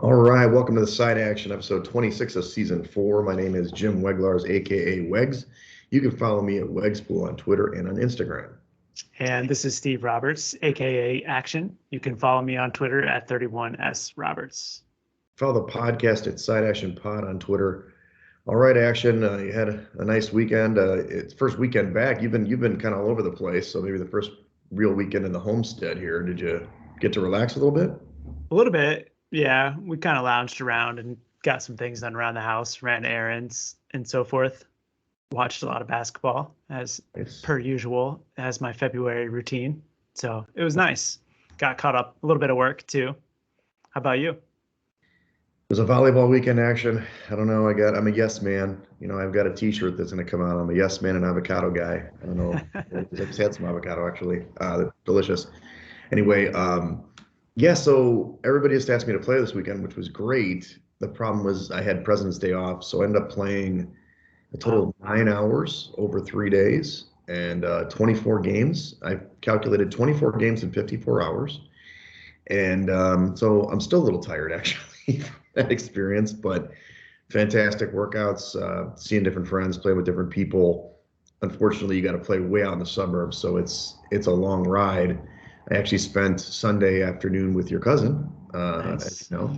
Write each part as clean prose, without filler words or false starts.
All right, welcome to the Side Action, episode 26 of season 4. My name is Jim Weglars, aka Wegs. You can follow me at Wegspool on Twitter and on Instagram. And this is Steve Roberts, aka Action. You can follow me on Twitter at 31S Roberts. Follow the podcast at Side Action Pod on Twitter. All right, Action. You had a nice weekend. It's first weekend back. You've been kind of all over the place, so maybe the first real weekend in the homestead here. Did you get to relax a little bit? A little bit, yeah. We kind of lounged around and got some things done around the house, ran errands and so forth. Watched a lot of basketball as Nice. per usual, as my February routine. So it was nice. Got caught up a little bit of work too. How about you? It was a volleyball weekend, Action. I don't know. I'm a yes man. I've got a T-shirt that's going to come out. I'm a yes man and avocado guy. I don't know. I just had some avocado actually. They're delicious. Anyway, yeah. So everybody just asked me to play this weekend, which was great. The problem was I had President's Day off, so I ended up playing a total of 9 hours over 3 days and 24 games. I calculated 24 games in 54 hours. And so I'm still a little tired actually from that experience, but fantastic workouts, seeing different friends, playing with different people. Unfortunately, you got to play way out in the suburbs, so it's a long ride. I actually spent Sunday afternoon with your cousin, as Nice. you know,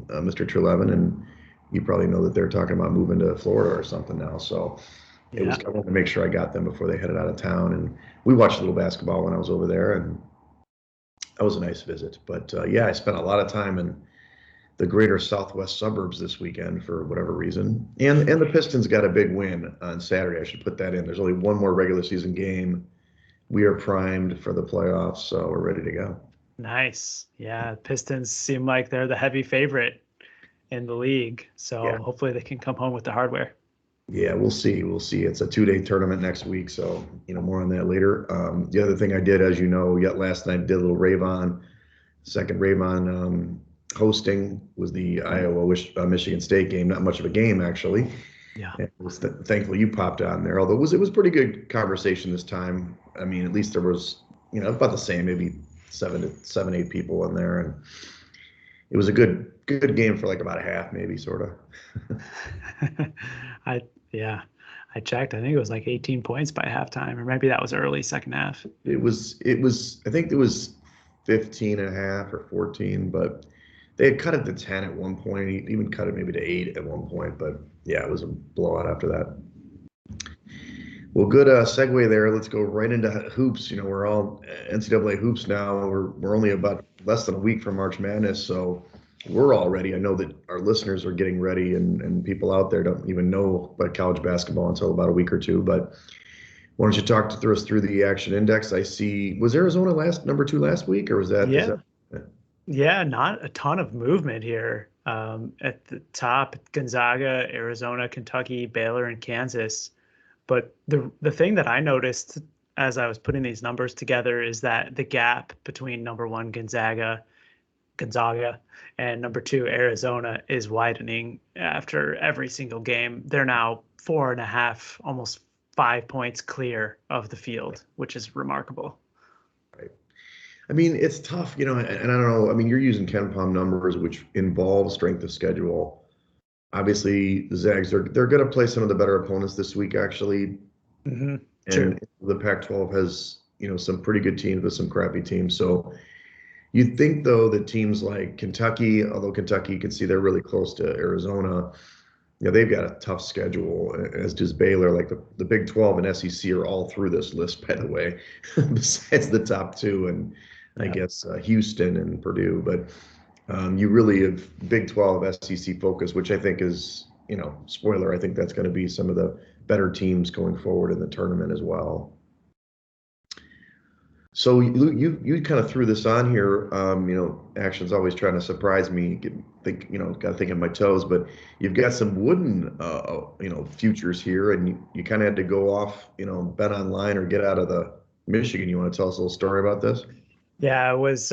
Mr. Trelevin, and you probably know that they're talking about moving to Florida or something now. So Yeah. I wanted to make sure I got them before they headed out of town, and we watched a little basketball when I was over there, and that was a nice visit. But yeah, I spent a lot of time in the greater southwest suburbs this weekend for whatever reason. And the Pistons got a big win on Saturday. I should put that in. There's only one more regular season game. We are primed for the playoffs, so we're ready to go. Nice. Yeah. Pistons seem like they're the heavy favorite in the league. Yeah. So hopefully they can come home with the hardware. Yeah, we'll see. We'll see. It's a 2-day tournament next week, so more on that later. The other thing I did, as you know, yet last night did a little rave on. Second rave on hosting was the Iowa Michigan State game. Not much of a game actually. Yeah. It was thankfully you popped on there. Although it was pretty good conversation this time. I mean, at least there was about the same, maybe seven, 8 people in there, and it was a good game for like about a half, maybe sort of. I yeah, I checked. I think it was like 18 points by halftime, or maybe that was early second half. It was I think it was 15 and a half or 14, but they had cut it to 10 at one point, even cut it maybe to 8 at one point. But yeah, it was a blowout after that. Well, good segue there. Let's go right into hoops. We're all NCAA hoops now. We're only about less than a week from March Madness, so we're all ready. I know that our listeners are getting ready, and people out there don't even know about college basketball until about a week or two. But why don't you through us through the action index? I see. Was Arizona number 2 last week, or was that is that? Yeah. Yeah, not a ton of movement here. At the top, Gonzaga, Arizona, Kentucky, Baylor, and Kansas. But the thing that I noticed as I was putting these numbers together is that the gap between number one Gonzaga and number two Arizona is widening after every single game. They're now 4.5, almost 5 points clear of the field, which is remarkable. Right. I mean, it's tough, and I don't know. I mean, you're using Ken Palm numbers, which involve strength of schedule. Obviously, the Zags they're going to play some of the better opponents this week, actually. Mm-hmm. True. And the Pac-12 has some pretty good teams with some crappy teams. So you'd think though that teams like Kentucky, although Kentucky, you can see they're really close to Arizona. They've got a tough schedule, as does Baylor. Like the Big 12 and SEC are all through this list, by the way, besides the top two, and I Yeah. guess Houston and Purdue. But you really have Big 12 SEC focus, which I think is, spoiler, I think that's going to be some of the better teams going forward in the tournament as well. So you kind of threw this on here. Action's always trying to surprise me. Got to think on my toes. But you've got some wooden, futures here, and you kind of had to go off, bet online or get out of the Michigan. You want to tell us a little story about this? Yeah, I was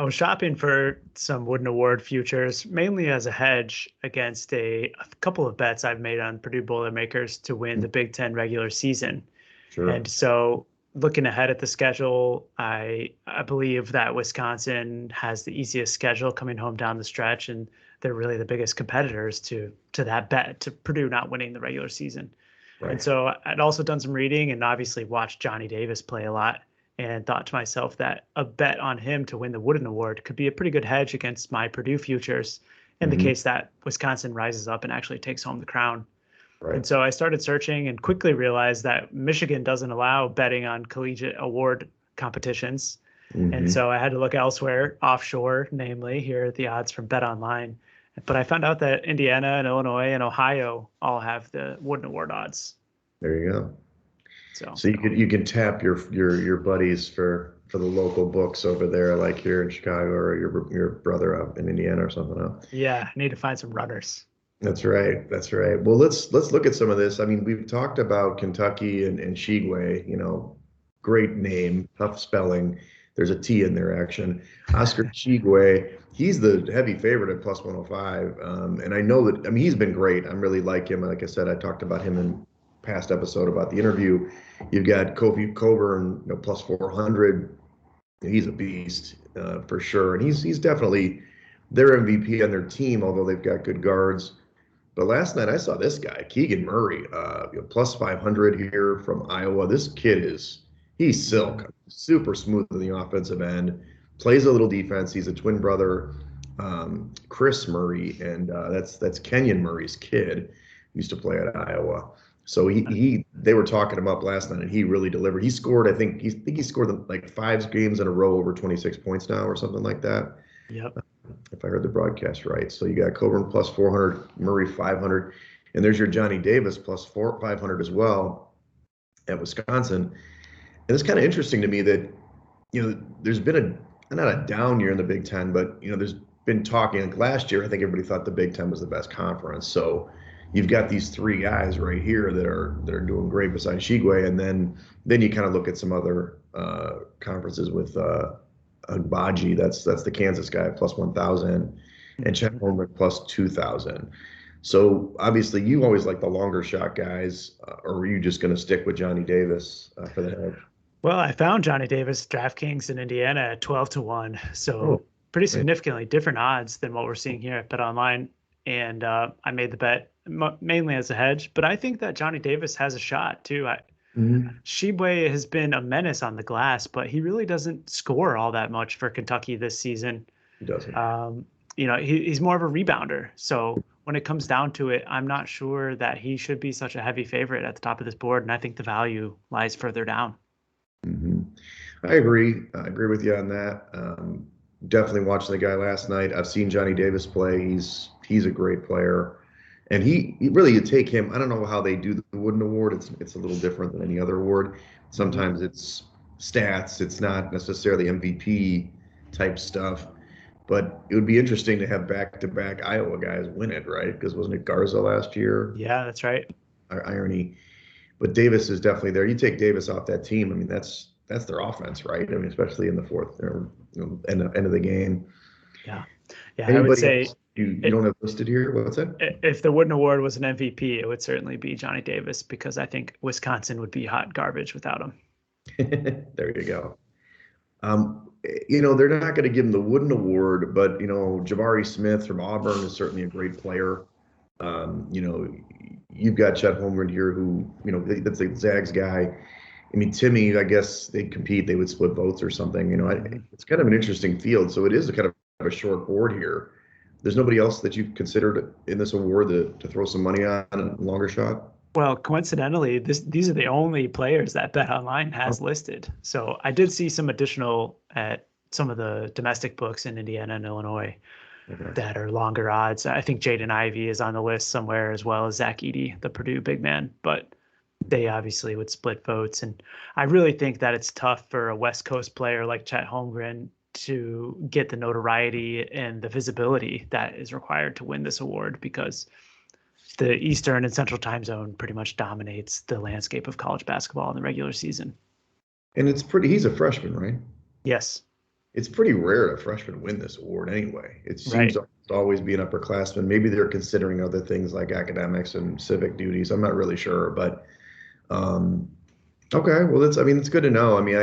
shopping for some Wooden Award futures, mainly as a hedge against a couple of bets I've made on Purdue Boilermakers to win the Big Ten regular season. Sure. And so looking ahead at the schedule, I believe that Wisconsin has the easiest schedule coming home down the stretch, and they're really the biggest competitors to that bet to Purdue not winning the regular season. And Right. so I'd also done some reading and obviously watched Johnny Davis play a lot and thought to myself that a bet on him to win the Wooden Award could be a pretty good hedge against my Purdue futures in the Hmm. case that Wisconsin rises up and actually takes home the crown. Right. And so I started searching and quickly realized that Michigan doesn't allow betting on collegiate award competitions. And Hmm. so I had to look elsewhere, offshore, namely. Here are the odds from Bet Online. But I found out that Indiana and Illinois and Ohio all have the Wooden Award odds. There you go. So So you can tap your buddies for the local books over there, like here in Chicago, or your brother up in Indiana or something. Else. yeah, I need to find some runners. That's right. That's right. Well, let's look at some of this. I mean, we've talked about Kentucky and Shigwe, great name, tough spelling. There's a T in there, action. Oscar Shigwe, he's the heavy favorite at plus 105. And I know that, I mean, he's been great. I really like him. Like I said, I talked about him in past episode about the interview. You've got Kofi Coburn, plus 400. He's a beast for sure. And he's definitely their MVP on their team, although they've got good guards. But last night I saw this guy, Keegan Murray, plus 500 here from Iowa. This kid he's silk, super smooth in the offensive end, plays a little defense. He's a twin brother, Chris Murray, and that's Kenyon Murray's kid. Used to play at Iowa. So they were talking him up last night, and he really delivered. He scored, I think he scored like 5 games in a row over 26 points now, or something like that Yep. if I heard the broadcast right. So you got Coburn plus 400, Murray 500, and there's your Johnny Davis plus 500 as well at Wisconsin. And it's kind of interesting to me that there's been not a down year in the Big Ten, but there's been talking like last year. I think everybody thought the Big Ten was the best conference. So you've got these three guys right here that are doing great besides Shigwe, and then you kind of look at some other conferences with Agbaji, that's the Kansas guy, plus 1,000, and Chet Mhm. Holmgren plus 2,000. So obviously, you always like the longer shot guys, or were you just going to stick with Johnny Davis for the hedge? Well, I found Johnny Davis DraftKings in Indiana at 12-1. Oh, So pretty right. significantly different odds than what we're seeing here at Bet Online. And I made the bet mainly as a hedge, but I think that Johnny Davis has a shot too. Mhm. Shibwe has been a menace on the glass, but he really doesn't score all that much for Kentucky this season. He doesn't. Um, he's more of a rebounder. So when it comes down to it, I'm not sure that he should be such a heavy favorite at the top of this board. And I think the value lies further down. Hmm. I agree. I agree with you on that. Definitely watching the guy last night. I've seen Johnny Davis play. He's a great player, and he really you take him. I don't know how they do the Wooden Award. It's a little different than any other award. Mhm. Sometimes it's stats. It's not necessarily MVP type stuff. But it would be interesting to have back-to-back Iowa guys win it, right? Because wasn't it Garza last year? Yeah, that's right. Irony. But Davis is definitely there. You take Davis off that team. I mean, that's their offense, right? I mean, especially in the fourth, end of the game. Yeah. Yeah, I would Anybody say else you it, don't have listed here? What's that? if the Wooden Award was an MVP, it would certainly be Johnny Davis because I think Wisconsin would be hot garbage without him. There you go. They're not going to give him the Wooden Award, but Jabari Smith from Auburn is certainly a great player. You've got Chet Holmgren here, who that's a Zags guy. I mean, Timmy, I guess they'd compete. They would split votes or something. Mhm. It's kind of an interesting field. So it is a kind of a short board here. There's nobody else that you've considered in this award to throw some money on a longer shot? Well, coincidentally, these are the only players that Bet Online Oh, has listed. So I did see some additional at some of the domestic books in Indiana and Illinois okay. that are longer odds. I think Jaden Ivey is on the list somewhere as well as Zach Edey, the Purdue big man, but they obviously would split votes. And I really think that it's tough for a West Coast player like Chet Holmgren to get the notoriety and the visibility that is required to win this award because the Eastern and Central time zone pretty much dominates the landscape of college basketball in the regular season. And he's a freshman, right? Yes, It's pretty rare that freshmen win this award anyway. It seems right. to always be an upperclassman. Maybe they're considering other things like academics and civic duties. I'm not really sure, but um, Okay, well, I mean, it's good to know. I mean,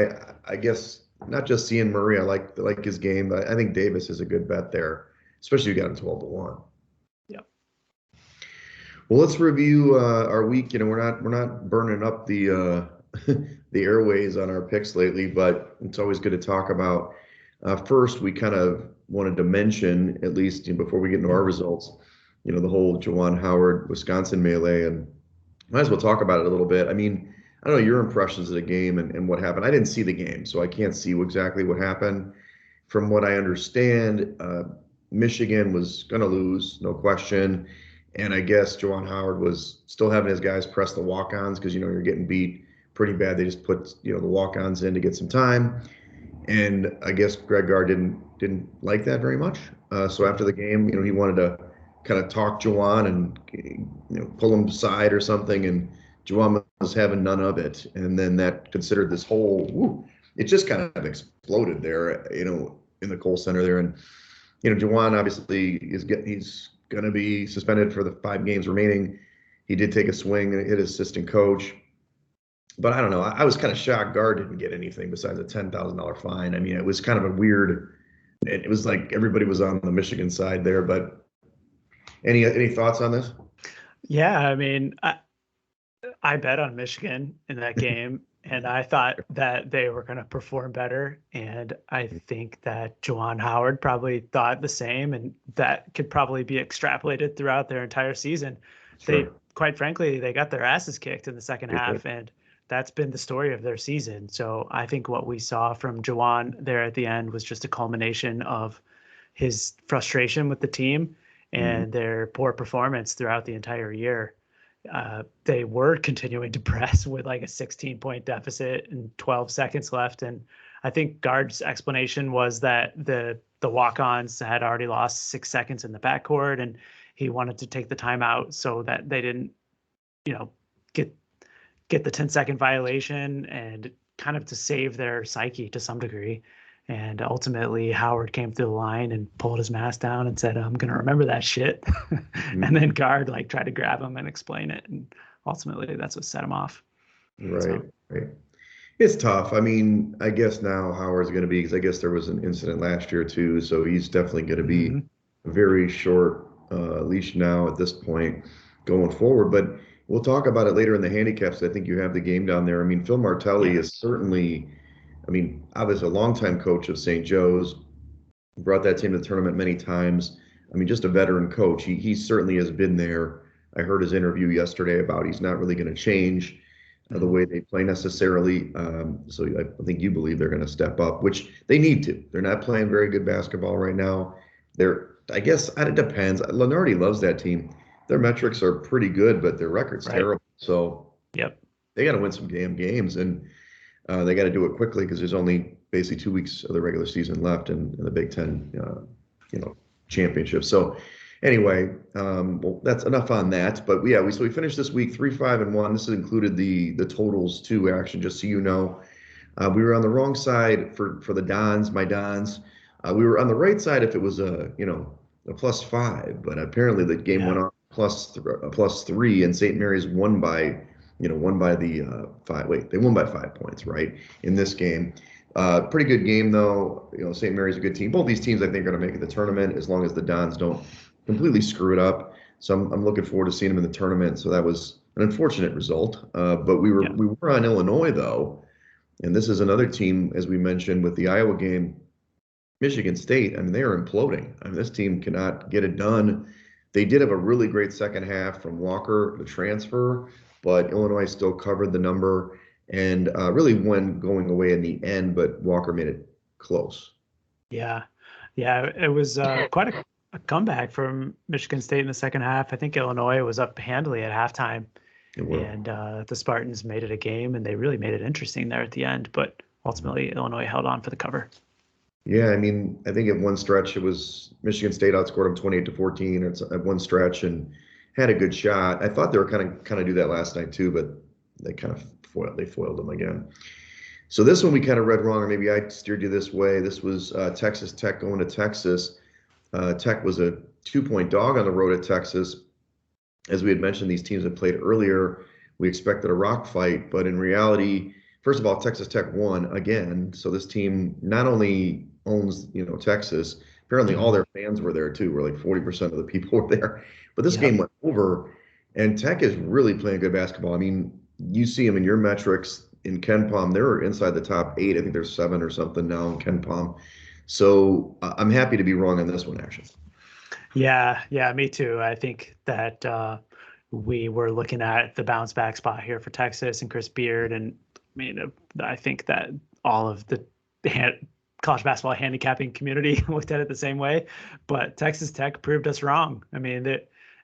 I guess not just seeing Murray, I like his game, but I think Davis is a good bet there, especially you got him 12-1. Yep. Well, let's review our week. We're not burning up the the airways on our picks lately, but it's always good to talk about. First, we kind of wanted to mention, at least before we get into our results, the whole Juwan Howard Wisconsin melee, and might as well talk about it a little bit. I mean, I don't know your impressions of the game and what happened. I didn't see the game, so I can't see exactly what happened. From what I understand, Michigan was going to lose, no question. And I guess Juwan Howard was still having his guys press the walk-ons because you're getting beat pretty bad. They just put the walk-ons in to get some time. And I guess Greg Gard didn't like that very much. So after the game, he wanted to kind of talk Juwan and pull him aside or something. And Juwan was having none of it. And then that considered this whole, it just kind of exploded there, in the Kohl Center there. And Juwan obviously he's going to be suspended for the 5 games remaining. He did take a swing and hit his assistant coach. But I don't know. I was kind of shocked Gard didn't get anything besides a $10,000 fine. I mean, it was kind of a weird. It was like everybody was on the Michigan side there. But any thoughts on this? Yeah, I mean, I bet on Michigan in that game, and I thought that they were going to perform better. And I think that Juwan Howard probably thought the same, and that could probably be extrapolated throughout their entire season. They, Sure. quite frankly, they got their asses kicked in the second They did. half, and that's been the story of their season. So I think what we saw from Juwan there at the end was just a culmination of his frustration with the team Mhm. and their poor performance throughout the entire year. They were continuing to press with like a 16-point deficit and 12 seconds left. And I think Gard's explanation was that the walk-ons had already lost 6 seconds in the backcourt, and he wanted to take the timeout so that they didn't, you know, get the 10-second violation and kind of to save their psyche to some degree. And ultimately, Howard came through the line and pulled his mask down and said, "I'm going to remember that shit." Mhm. And then Guard like tried to grab him and explain it. And ultimately, that's what set him off. Right. So, Right. It's tough. I mean, I guess now Howard's going to be because I guess there was an incident last year too, so he's definitely going to be mhm. very short leash now at this point going forward. But we'll talk about it later in the handicaps. I think you have the game down there. I mean, Phil Martelli is Yes. certainly, I mean, I was a longtime coach of St. Joe's, brought that team to the tournament many times. I mean, just a veteran coach. He certainly has been there. I heard his interview yesterday about he's not really going to change the Mhm. way they play necessarily. So I think you believe they're going to step up, which they need to. They're not playing very good basketball right now. I guess, it depends. Lenardi loves that team. Their metrics are pretty good, but their record's Right. terrible. So Yep. they got to win some damn games, and they got to do it quickly because there's only basically 2 weeks of the regular season left in the Big Ten, you know, championship. So anyway, well, that's enough on that. But yeah, we finished this week 3-5-1. This has included the totals too. Action, just so you know, we were on the wrong side for the Dons, my Dons. We were on the right side if it was a +5, but apparently the game went Yeah. on +3, and St. Mary's won by the 5. Wait, they won by 5 points, right? In this game, pretty good game though. St. Mary's a good team. Both these teams I think are going to make it the tournament as long as the Dons don't completely screw it up. So I'm looking forward to seeing them in the tournament. So that was an unfortunate result, but we were Yeah. we were on Illinois though. And this is another team, as we mentioned with the Iowa game, Michigan State. I mean, they are imploding. I mean, this team cannot get it done. They did have a really great second half from Walker, the transfer, but Illinois still covered the number and really won going away in the end, but Walker made it close. Yeah. Yeah. It was quite a comeback from Michigan State in the second half. I think Illinois was up handily at halftime. It was. And the Spartans made it a game, and they really made it interesting there at the end. But ultimately, Illinois held on for the cover. Yeah, I mean, I think at one stretch it was Michigan State outscored them 28-14 at one stretch and had a good shot. I thought they were kind of do that last night too, but they foiled them again. So this one we kind of read wrong, or maybe I steered you this way. This was Texas Tech going to Texas. Tech was a 2-point dog on the road at Texas. As we had mentioned, these teams had played earlier. We expected a rock fight, but in reality, first of all, Texas Tech won again. So this team not only owns, Texas, apparently all Mhm. their fans were there too. Where like 40% of the people were there. But this game Yep. went over, and Tech is really playing good basketball. I mean, you see them in your metrics in Ken Palm. They're inside the top eight. I think there's seven or something now in Ken Palm. So I'm happy to be wrong on this one, actually. Yeah, yeah, me too. I think that we were looking at the bounce back spot here for Texas and Chris Beard, and I mean, I think that all of the college basketball handicapping community looked at it the same way. But Texas Tech proved us wrong. I mean,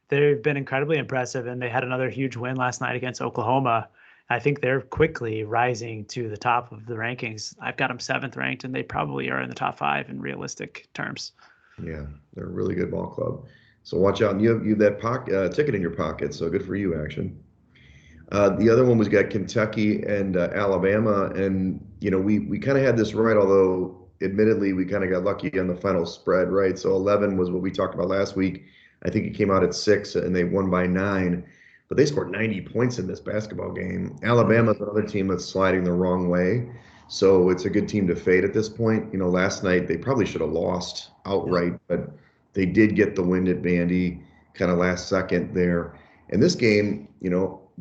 they've been incredibly impressive, and they had another huge win last night against Oklahoma. I think they're quickly rising to the top of the rankings. I've got them seventh ranked, and they probably are in the top five in realistic terms. Yeah, they're a really good ball club. So watch out. And you have that ticket in your pocket. So good for you, Action. The other one was got Kentucky and Alabama, and we kind of had this right, although admittedly we kind of got lucky on the final spread, right? So 11 was what we talked about last week. I think it came out at 6, and they won by 9, but they scored 90 points in this basketball game. Alabama's another team that's sliding the wrong way, so it's a good team to fade at this point. Last night they probably should have lost Yep. outright, but they did get the win at Vandy, kind of last second there. And this game,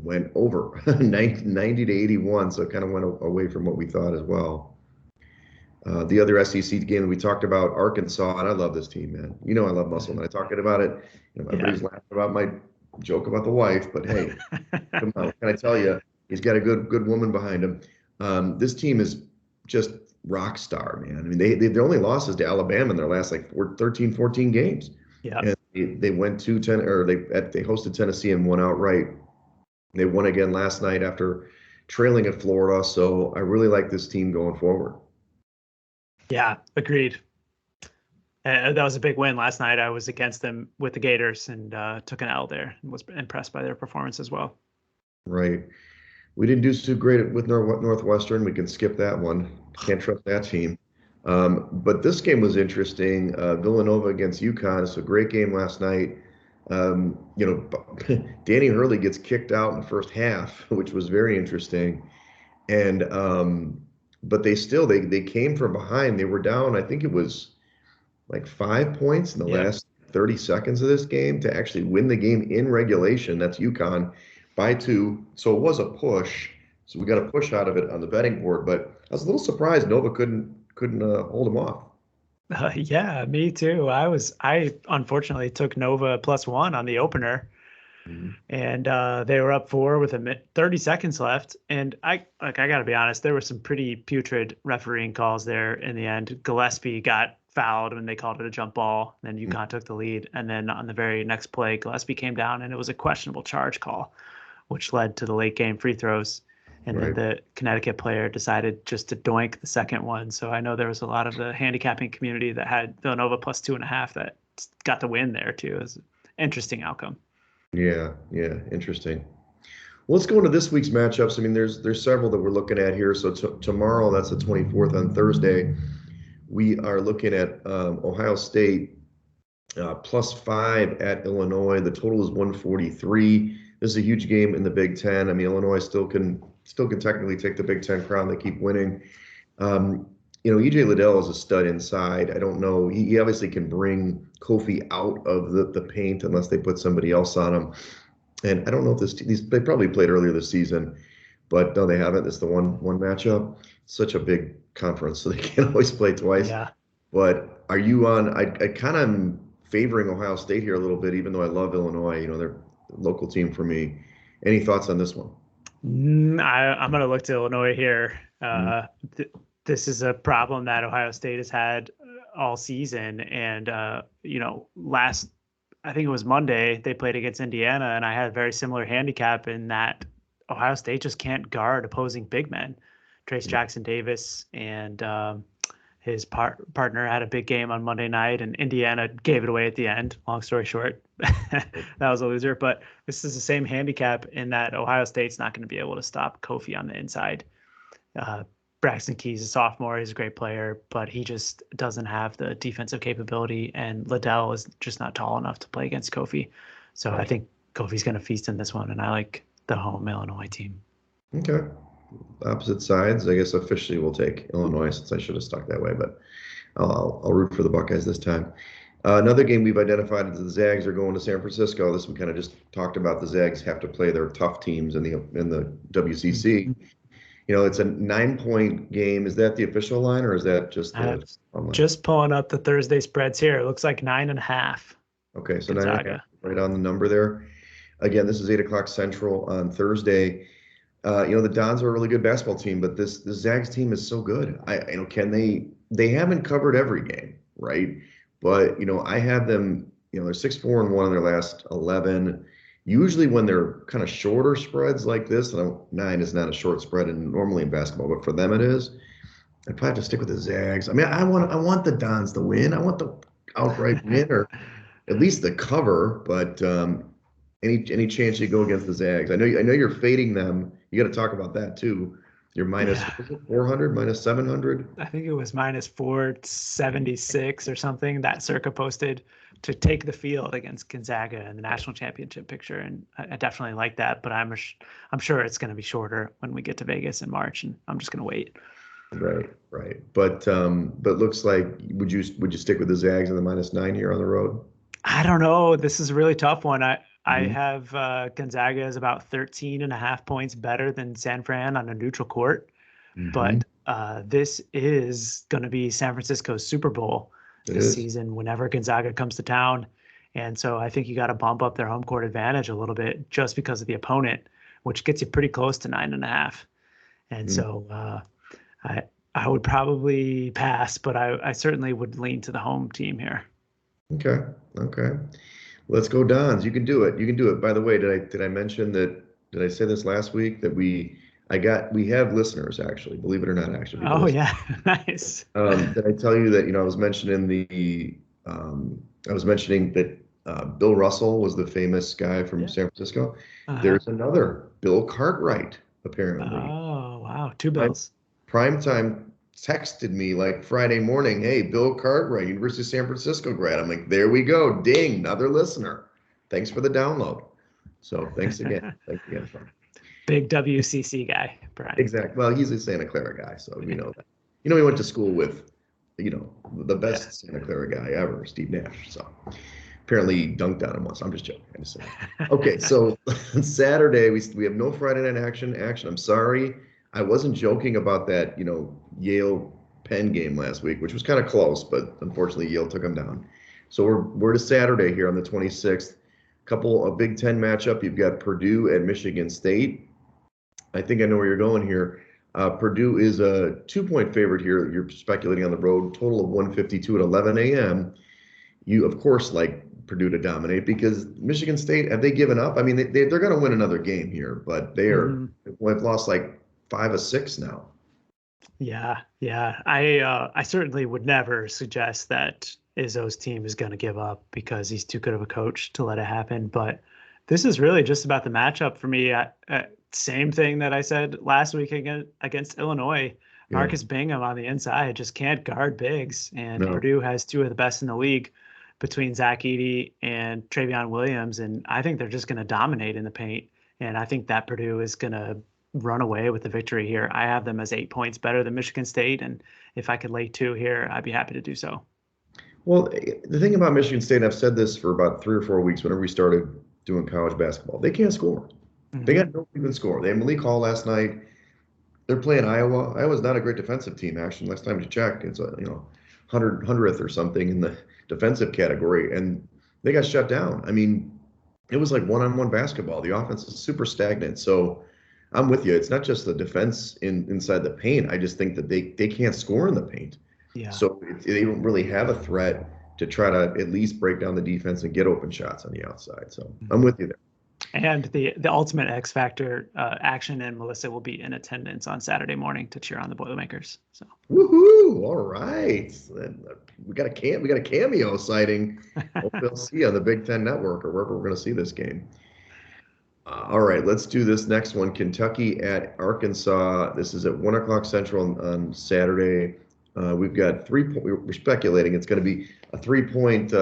went over 90 to 81, so it kind of went away from what we thought as well. The other SEC game that we talked about, Arkansas, and I love this team, man. I love Musselman. Mhm. I talking about it. Yeah. Everybody's laughing about my joke about the wife, but hey, come on, what can I tell you? He's got a good woman behind him. This team is just rock star, man. I mean, their only losses to Alabama in their last like 13, 14 games, Yeah. and they went to 10, or they hosted Tennessee and won outright. They won again last night after trailing at Florida. So I really like this team going forward. Yeah. Agreed. That was a big win last night. I was against them with the Gators and took an L there and was impressed by their performance as well. Right. We didn't do too great with Northwestern. We can skip that one. Can't trust that team. But this game was interesting. Villanova against UConn. It's a great game last night. Danny Hurley gets kicked out in the first half, which was very interesting. And but they came from behind. They were down. I think it was like 5 points in the Yep. last 30 seconds of this game to actually win the game in regulation. That's UConn by 2. So it was a push. So we got a push out of it on the betting board, but I was a little surprised Nova couldn't hold them off. Yeah, me too. I unfortunately took Nova +1 on the opener, Mhm. and they were up four with 30 seconds left. And I got to be honest, there were some pretty putrid refereeing calls there in the end. Gillespie got fouled when they called it a jump ball. Then UConn took the lead, and then on the very next play, Gillespie came down, and it was a questionable charge call, which led to the late game free throws. And then Right. the Connecticut player decided just to doink the second one. So I know there was a lot of the handicapping community that had Villanova +2.5 that got the win there too. It was an interesting outcome. Yeah, yeah, interesting. Well, let's go into this week's matchups. I mean, there's several that we're looking at here. So tomorrow, that's the 24th on Thursday, we are looking at Ohio State +5 at Illinois. The total is 143. This is a huge game in the Big Ten. I mean, Illinois still can technically take the Big Ten crown. They keep winning. Um, EJ Liddell is a stud inside. I don't know. He obviously can bring Kofi out of the paint unless they put somebody else on him. And I don't know if they probably played earlier this season, but no, they haven't. It's the one matchup. Such a big conference, so they can't always play twice. Yeah. But are you on? I kind of am favoring Ohio State here a little bit, even though I love Illinois. They're a local team for me. Any thoughts on this one? I'm going to look to Illinois here. Mm, This is a problem that Ohio State has had all season. And, I think it was Monday, they played against Indiana, and I had a very similar handicap in that Ohio State just can't guard opposing big men. Trace mm, Jackson Davis and his partner had a big game on Monday night, and Indiana gave it away at the end. Long story short, that was a loser. But this is the same handicap in that Ohio State's not going to be able to stop Kofi on the inside. Uh, Braxton Key's a sophomore. He's a great player, but he just doesn't have the defensive capability. And Liddell is just not tall enough to play against Kofi. So I right. think Kofi's going to feast in this one, and I like the home Illinois team. Okay. Opposite sides. I guess officially we'll take Illinois since I should have stuck that way, but I'll root for the Buckeyes this time. Another game we've identified is the Zags are going to San Francisco. This we kind of just talked about. The Zags have to play their tough teams in the WCC. Mhm. It's a 9-point game. Is that the official line or is that just the online? Just pulling up the Thursday spreads here. It looks like 9.5. Okay, so 9.5, Gonzaga. right on the number there. Again, this is 8 o'clock Central on Thursday. The Dons are a really good basketball team, but this Zags team is so good. Can they haven't covered every game, right? But I have them, they're 6-4-1 in their last 11. Usually when they're kind of shorter spreads like this, and 9 is not a short spread and normally in basketball, but for them it is. I'd probably have to stick with the Zags. I mean, I want the Dons to win. I want the outright win or at least the cover, but any chance you go against the Zags? I know you're fading them. You got to talk about that too. You're minus Yeah. 400, minus 700. I think it was minus 476 or something that Circa posted to take the field against Gonzaga in the national championship picture, and I definitely like that. But I'm sure it's going to be shorter when we get to Vegas in March, and I'm just going to wait. Right. But looks like would you stick with the Zags in the -9 here on the road? I don't know. This is a really tough one. I Mhm. have Gonzaga is about 13.5 points better than San Fran on a neutral court. Mhm. But this is going to be San Francisco's Super Bowl It this is. season whenever Gonzaga comes to town. And so I think you got to bump up their home court advantage a little bit just because of the opponent, which gets you pretty close to 9.5. And Mm. so I I would probably pass, but I certainly would lean to the home team here. Okay. Let's go Dons. You can do it. You can do it. By the way, did I mention that? Did I say this last week that we have listeners actually? Believe it or not, actually, people Oh listen. yeah, nice. Did I tell you that I was mentioning that Bill Russell was the famous guy from Yeah. San Francisco. Uh-huh. There's another Bill Cartwright apparently. Oh wow, two Prime, bills. Primetime texted me like Friday morning, "Hey, Bill Cartwright, University of San Francisco grad." I'm like, "There we go, ding, another listener. Thanks for the download." So thanks again. Thanks again, Sean. Big WCC guy, Brian. Exactly. Well, he's a Santa Clara guy, so we know that. He went to school with, the Yeah. best Santa Clara guy ever, Steve Nash. So apparently he dunked on him once. I'm just joking. I'm just saying. Okay, so Saturday we have no Friday night action. I'm sorry, I wasn't joking about that. Yale Penn game last week, which was kind of close, but unfortunately Yale took them down. So we're to Saturday here on the 26th. A Big Ten matchup. You've got Purdue at Michigan State. I think I know where you're going here. Purdue is a 2-point favorite here. You're speculating on the road. Total of 152 at 11 a.m. You, of course, like Purdue to dominate because Michigan State, have they given up? I mean, they're going to win another game here, but they've lost like 5 or 6 now. Yeah. I certainly would never suggest that Izzo's team is going to give up because he's too good of a coach to let it happen. But this is really just about the matchup for me. Same thing that I said last week against Illinois. Yeah. Marcus Bingham on the inside just can't guard bigs, and No. Purdue has two of the best in the league between Zach Edey and Travion Williams, and I think they're just going to dominate in the paint. And I think that Purdue is going to run away with the victory here. I have them as 8 points better than Michigan State, and if I could lay 2 here, I'd be happy to do so. Well, the thing about Michigan State, I've said this for about 3 or 4 weeks whenever we started doing college basketball, they can't score. They got no even score. They had Malik Hall last night. They're playing Iowa. Iowa's not a great defensive team, actually. Last time you checked, it's a 100th or something in the defensive category, and they got shut down. I mean, it was like one-on-one basketball. The offense is super stagnant. So I'm with you. It's not just the defense inside the paint. I just think that they can't score in the paint. Yeah. So they don't really have a threat to try to at least break down the defense and get open shots on the outside. So I'm with you there. And the ultimate X Factor, Action and Melissa will be in attendance on Saturday morning to cheer on the Boilermakers. So woohoo! All right, we got a cameo sighting. We'll see on the Big Ten Network or wherever we're going to see this game. All right, let's do this next one. Kentucky at Arkansas. This is at 1 o'clock Central on Saturday. We've got 3 point. We're speculating it's going to be a 3-point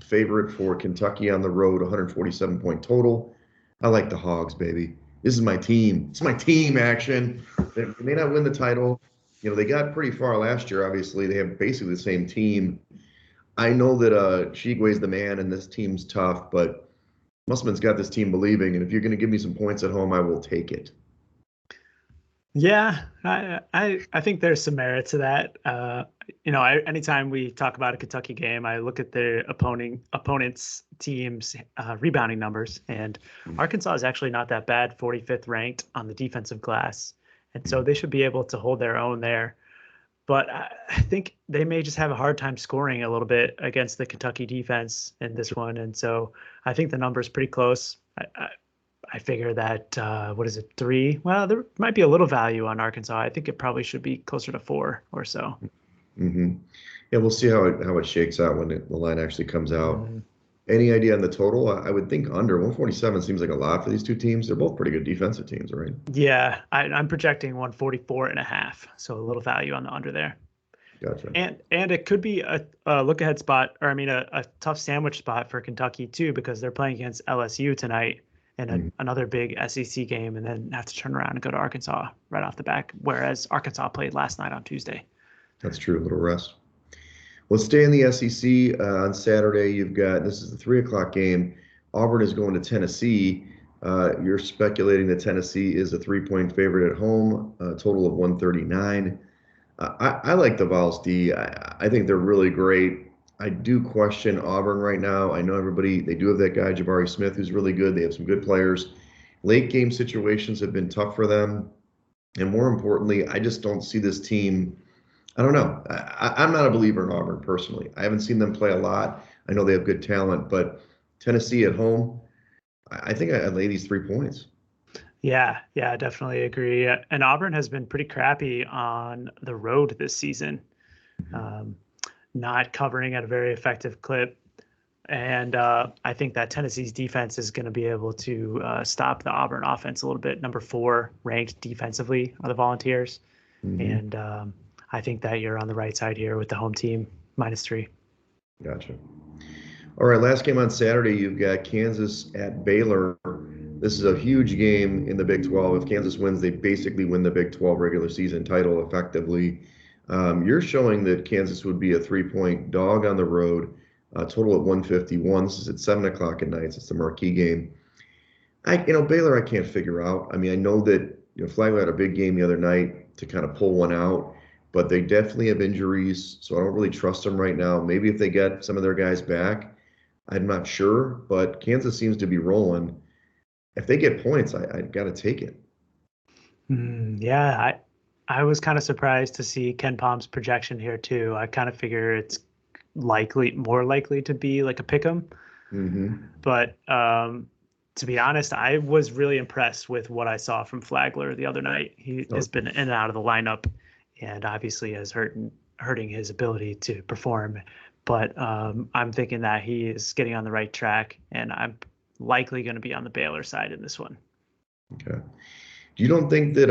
favorite for Kentucky on the road, 147-point total. I like the Hogs, baby. This is my team. It's my team action. They may not win the title. They got pretty far last year, obviously. They have basically the same team. I know that Shigue's the man and this team's tough, but Musselman's got this team believing, and if you're going to give me some points at home, I will take it. Yeah, I think there's some merit to that. Anytime we talk about a Kentucky game, I look at their opponents' teams' rebounding numbers, and Arkansas is actually not that bad, 45th ranked on the defensive glass, and so they should be able to hold their own there. But I think they may just have a hard time scoring a little bit against the Kentucky defense in this one, and so I think the number is pretty close. I figure that what is it, 3? Well, there might be a little value on Arkansas. I think it probably should be closer to 4 or so. Mm-hmm. Yeah, we'll see how it shakes out when the line actually comes out. Mm-hmm. Any idea on the total? I would think under 147 seems like a lot for these two teams. They're both pretty good defensive teams, right? Yeah, I'm projecting 144.5, so a little value on the under there. Gotcha. And it could be a look ahead spot, or I mean a tough sandwich spot for Kentucky too, because they're playing against LSU tonight in another big SEC game, and then have to turn around and go to Arkansas right off the back. Whereas Arkansas played last night on Tuesday. That's true. A little rest. Let's stay in the SEC. On Saturday, this is the 3 o'clock game. Auburn is going to Tennessee. You're speculating that Tennessee is a 3-point favorite at home, a total of 139. I like the Vols D. I think they're really great. I do question Auburn right now. I know they do have that guy, Jabari Smith, who's really good. They have some good players. Late game situations have been tough for them. And more importantly, I just don't see this team. I don't know. I'm not a believer in Auburn personally. I haven't seen them play a lot. I know they have good talent, but Tennessee at home, I think I lay these 3 points. Yeah, I definitely agree. And Auburn has been pretty crappy on the road this season, not covering at a very effective clip. And I think that Tennessee's defense is going to be able to stop the Auburn offense a little bit. Number 4 ranked defensively are the Volunteers. And I think that you're on the right side here with the home team -3. Gotcha. All right, last game on Saturday, you've got Kansas at Baylor. This is a huge game in the Big 12. If Kansas wins, they basically win the Big 12 regular season title effectively. You're showing that Kansas would be a 3-point dog on the road, total at 151. This is at 7 o'clock at night. So it's the marquee game. Baylor, I can't figure out. I mean, I know that Flagler had a big game the other night to kind of pull one out, but they definitely have injuries, so I don't really trust them right now. Maybe if they get some of their guys back, I'm not sure, but Kansas seems to be rolling. If they get points, I got to take it. Yeah, I was kind of surprised to see Ken Palm's projection here too. I kind of figure it's more likely to be like a pick 'em. But to be honest, I was really impressed with what I saw from Flagler the other night. He has been in and out of the lineup, and obviously is hurting his ability to perform. But I'm thinking that he is getting on the right track, and I'm likely going to be on the Baylor side in this one. Okay. You don't think that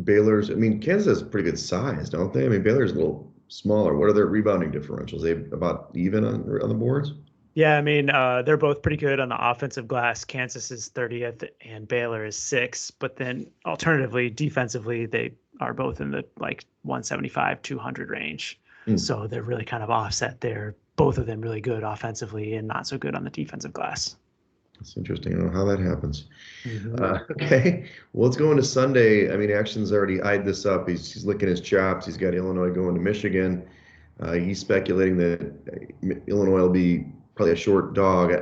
Baylor's, I mean, Kansas has pretty good size, don't they? I mean, Baylor's a little smaller. What are their rebounding differentials? They about even on the boards? Yeah, I mean, they're both pretty good on the offensive glass. Kansas is 30th and Baylor is 6th. But then alternatively, defensively, they are both in the like 175, 200 range. So they're really kind of offset there. Both of them really good offensively and not so good on the defensive glass. It's interesting. I don't know how that happens. Okay. Well, let's go into Sunday. I mean, Action's already eyed this up. He's licking his chops. He's got Illinois going to Michigan. He's speculating that Illinois will be probably a short dog.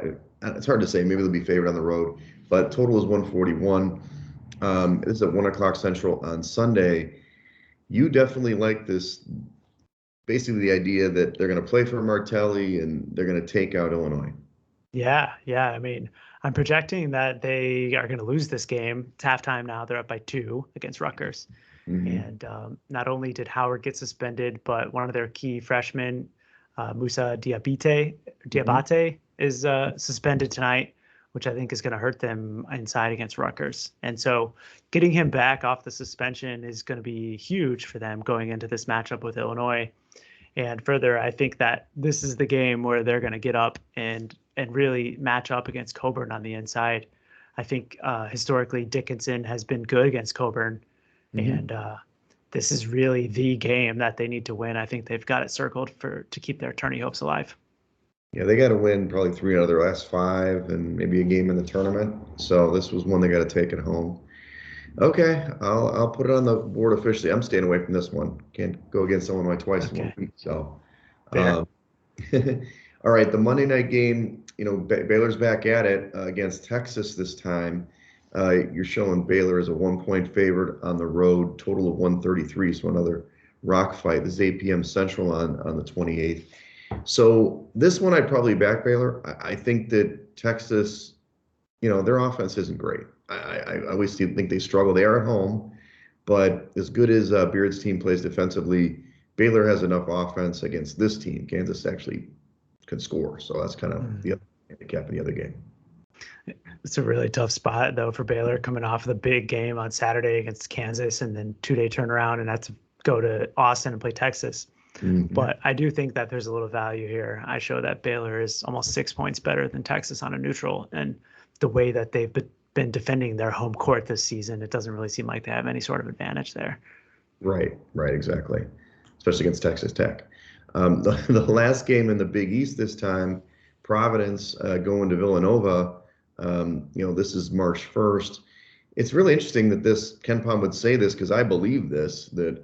It's hard to say. Maybe they'll be favored on the road. But total is 141. This is at 1 o'clock Central on Sunday. You definitely like this. Basically, the idea that they're going to play for Martelli and they're going to take out Illinois. Yeah. I mean, I'm projecting that they are going to lose this game. It's halftime now. They're up by 2 against Rutgers. And not only did Howard get suspended, but one of their key freshmen, Musa Diabate, is suspended tonight, which I think is going to hurt them inside against Rutgers. And so getting him back off the suspension is going to be huge for them going into this matchup with Illinois. And further, I think that this is the game where they're going to get up and really match up against Coburn on the inside. I think historically Dickinson has been good against Coburn, Hmm. and this is really the game that they need to win. I think they've got it circled to keep their tourney hopes alive. Yeah, they got to win probably three out of their last five and maybe a game in the tournament. So this was one they got to take it home. Okay, I'll put it on the board officially. I'm staying away from this one. Can't go against someone like twice in one Okay, week. So, fair. um, all right, the Monday night game. Baylor's back at it against Texas this time. You're showing Baylor as a 1 point favorite on the road, total of 133. So another rock fight. This is 8 p.m. Central on the 28th. So this one I'd probably back Baylor. I think that Texas, their offense isn't great. I always think they struggle. They are at home, but as good as Beard's team plays defensively, Baylor has enough offense against this team. Kansas actually can score, so that's kind of the Mhm. other handicap in the other game. It's a really tough spot though for Baylor coming off the big game on Saturday against Kansas and then 2-day turnaround and have to go to Austin and play Texas. Hmm. But I do think that there's a little value here. I show that Baylor is almost 6 points better than Texas on a neutral. And the way that they've been defending their home court this season, it doesn't really seem like they have any sort of advantage there. Right, exactly. Especially against Texas Tech. The last game in the Big East this time, Providence going to Villanova. This is March 1st. It's really interesting that Ken Pom would say this because I believe this that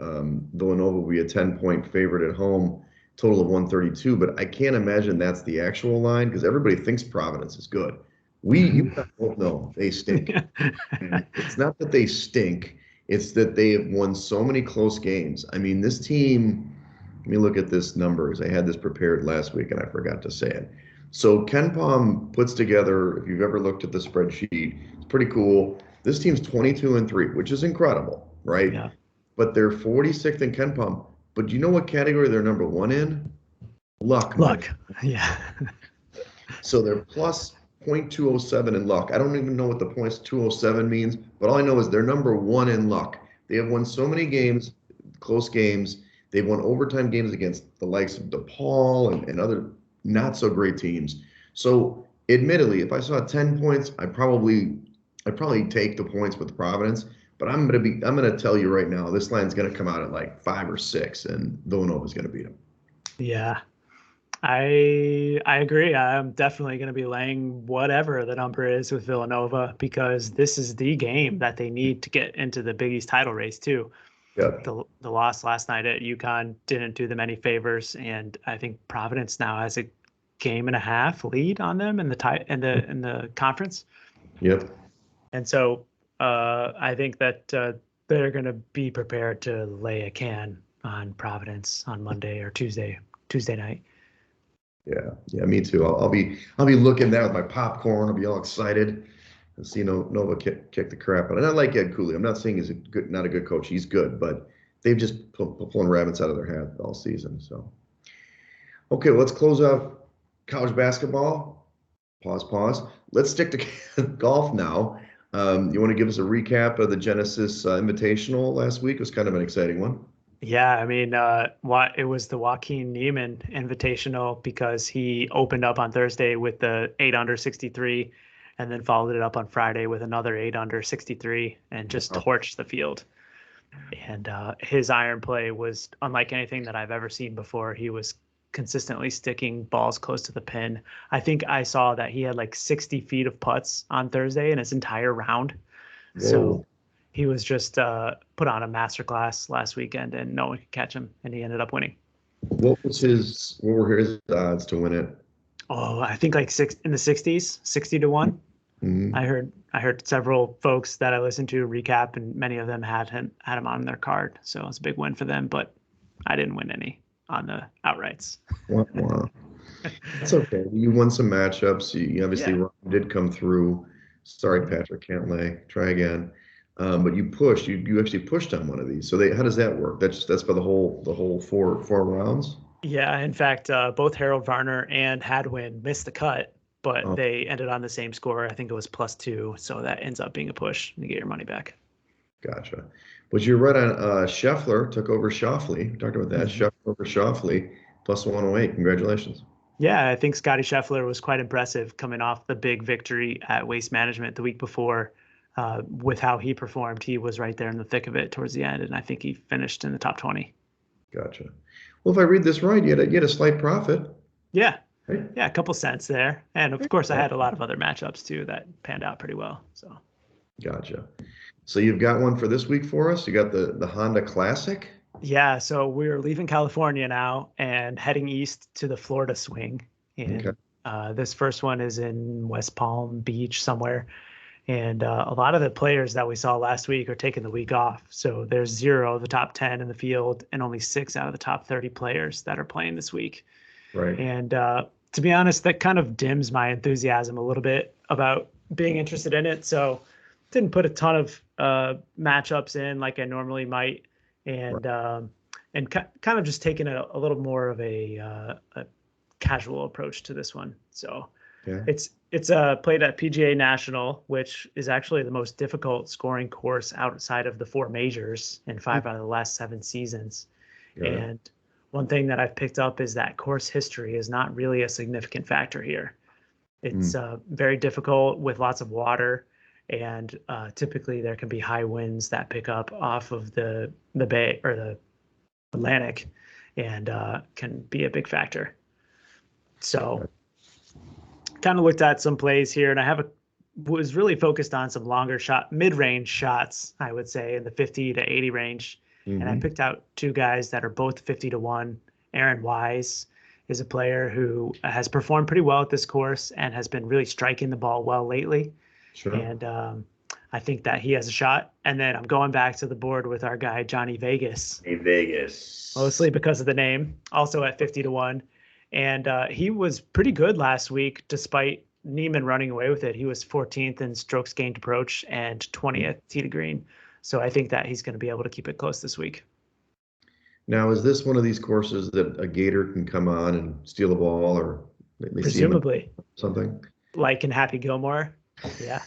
Villanova will be a 10-point favorite at home, total of 132. But I can't imagine that's the actual line because everybody thinks Providence is good. You and I both know they stink. And it's not that they stink, it's that they have won so many close games. I mean, this team, let me look at this numbers. I had this prepared last week and I forgot to say it. So Ken Pom puts together, if you've ever looked at the spreadsheet, it's pretty cool. This team's 22-3, which is incredible, right? Yeah. But they're 46th in Ken Pom. But do you know what category they're number one in? Luck, my Luck. Yeah. so they're plus 0.207 in luck. I don't even know what the points 207 means, but all I know is they're number one in luck. They have won so many games, close games. They've won overtime games against the likes of DePaul and other not so great teams. So admittedly, if I saw 10 points, I'd probably take the points with Providence. But I'm gonna tell you right now, this line's gonna come out at like 5 or 6, and Villanova's gonna beat them. Yeah. I agree. I'm definitely going to be laying whatever the number is with Villanova because this is the game that they need to get into the Big East title race too. Yep. The loss last night at UConn didn't do them any favors, and I think Providence now has a game and a half lead on them in the in the conference. Yep. And so I think that they're going to be prepared to lay a can on Providence on Monday or Tuesday night. Yeah, me too. I'll be looking there with my popcorn. I'll be all excited and see Nova kick the crap out. And I like Ed Cooley. I'm not saying he's not a good coach. He's good, but they've just pulling rabbits out of their hat all season. So okay, let's close out college basketball. Pause. Let's stick to golf now. You want to give us a recap of the Genesis Invitational last week? It was kind of an exciting one. Yeah, I mean, it was the Joaquin Neiman Invitational because he opened up on Thursday with the 8 under 63, and then followed it up on Friday with another 8 under 63, and just Wow. torched the field. And his iron play was unlike anything that I've ever seen before. He was consistently sticking balls close to the pin. I think I saw that he had like 60 feet of putts on Thursday in his entire round. So Whoa. he was just put on a masterclass last weekend, and no one could catch him, and he ended up winning. What were his odds to win it? Oh, I think like six in the 60s, 60 to 1. Mhm. I heard several folks that I listened to recap, and many of them had him on their card, so it's a big win for them. But I didn't win any on the outrights. Wah, wah. That's okay. You won some matchups. You obviously Yeah, did come through. Sorry, Patrick, can't lay. Try again. But you pushed. You actually pushed on one of these. So how does that work? That's for the whole four rounds. yeah. In fact, both Harold Varner and Hadwin missed the cut, but Oh, they ended on the same score. I think it was +2, so that ends up being a push and you get your money back. gotcha. But you're right on. Scheffler took over Shoffley. We talked about that. Mhm. Scheffler over Shoffley plus 108. Congratulations. Yeah, I think Scotty Scheffler was quite impressive coming off the big victory at Waste Management the week before. With how he performed, he was right there in the thick of it towards the end, and I think he finished in the top 20. Gotcha. Well, if I read this right, you had a slight profit, Yeah, right? yeah, a couple cents there, and of course, I had a lot of other matchups too that panned out pretty well. So Gotcha. So you've got one for this week for us? You got the Honda Classic? yeah, so we're leaving California now and heading east to the Florida swing, Okay. and this first one is in West Palm Beach somewhere. And a lot of the players that we saw last week are taking the week off. So there's 0 of the top 10 in the field and only 6 out of the top 30 players that are playing this week. Right. And to be honest, that kind of dims my enthusiasm a little bit about being interested in it. So didn't put a ton of matchups in like I normally might, Right. and kind of just taking a little more of a casual approach to this one. So Okay. it's played at PGA National, which is actually the most difficult scoring course outside of the 4 majors in 5 out of the last 7 seasons. Got it. And one thing that I've picked up is that course history is not really a significant factor here. Hmm. It's very difficult with lots of water, and typically there can be high winds that pick up off of the bay or the Atlantic, and can be a big factor. So kind of looked at some plays here, and was really focused on some longer shot, mid-range shots, I would say, in the 50 to 80 range. And I Hmm. picked out 2 guys that are both 50 to 1. Aaron Wise is a player who has performed pretty well at this course and has been really striking the ball well lately. Sure. And I think that he has a shot. And then I'm going back to the board with our guy, Johnny Vegas, Hey, Vegas. mostly because of the name, also at 50 to 1. And he was pretty good last week, despite Neiman running away with it. He was 14th in strokes gained approach and 20th tee to green. So I think that he's going to be able to keep it close this week. Now, is this one of these courses that a gator can come on and steal the ball, or they see him in Presumably, something? like in Happy Gilmore. Yeah.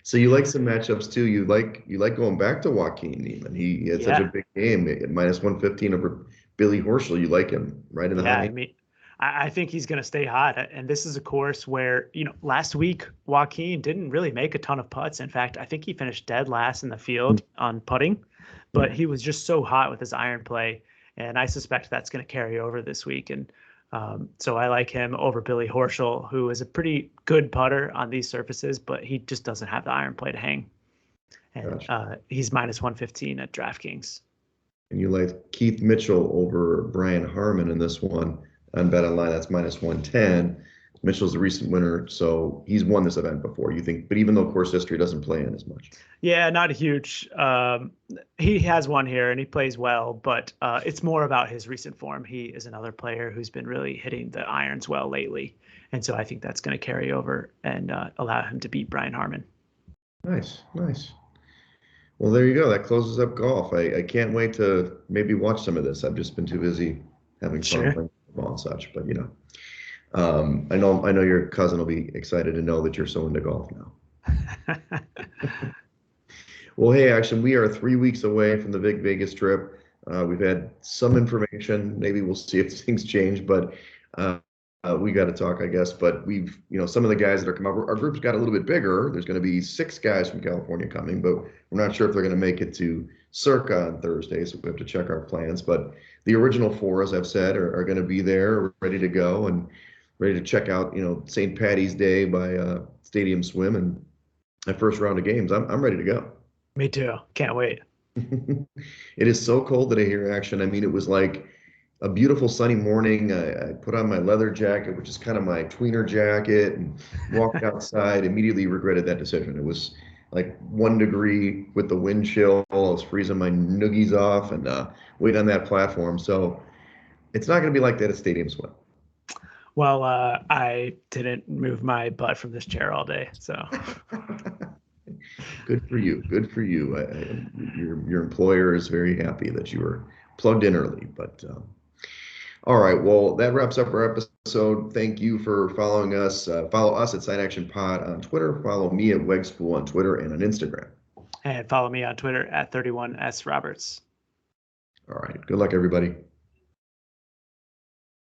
So you like some matchups too. You like going back to Joaquin Neiman. He had such a Yeah. big game at minus 115 over Billy Horschel. You like him right in the Yeah. hot I hand. mean, I think he's going to stay hot. And this is a course where, last week, Joaquin didn't really make a ton of putts. In fact, I think he finished dead last in the field on putting, but he was just so hot with his iron play. And I suspect that's going to carry over this week. And so I like him over Billy Horschel, who is a pretty good putter on these surfaces, but he just doesn't have the iron play to hang. And Gosh. he's minus 115 at DraftKings. And you like Keith Mitchell over Brian Harmon in this one on Bet Online. That's minus 110. Mitchell's the recent winner, so he's won this event before. You think, but even though course history doesn't play in as much. Yeah, not a huge. He has one here and he plays well, but it's more about his recent form. He is another player who's been really hitting the irons well lately. And so I think that's going to carry over and allow him to beat Brian Harmon. Nice, nice. Well, there you go. That closes up golf. I can't wait to maybe watch some of this. I've just been too busy having fun Sure. playing football and such. But I know your cousin will be excited to know that you're so into golf now. Well, hey, actually, we are 3 weeks away from the big Vegas trip. We've had some information. Maybe we'll see if things change, but uh, we got to talk, I guess. But some of the guys that are coming up, our group's got a little bit bigger. There's going to be 6 guys from California coming, but we're not sure if they're going to make it to Circa on Thursday, so we have to check our plans. But the original 4, as I've said, are going to be there, ready to go and ready to check out, St. Patty's Day by Stadium Swim and that first round of games. I'm ready to go. Me too. Can't wait. It is so cold today here, action. I mean, it was like a beautiful sunny morning. I put on my leather jacket, which is kind of my tweener jacket, and walked outside. Immediately regretted that decision. It was like 1 degree with the wind chill. I was freezing my noogies off and wait on that platform. So it's not going to be like that at Stadium Swim. Well, I didn't move my butt from this chair all day. So Good for you. Good for you. Your employer is very happy that you were plugged in early. But all right. Well, that wraps up our episode. Thank you for following us. Follow us at Side Action Pod on Twitter. Follow me at Wegs School on Twitter and on Instagram. and follow me on Twitter at 31S Roberts. All right. Good luck, everybody.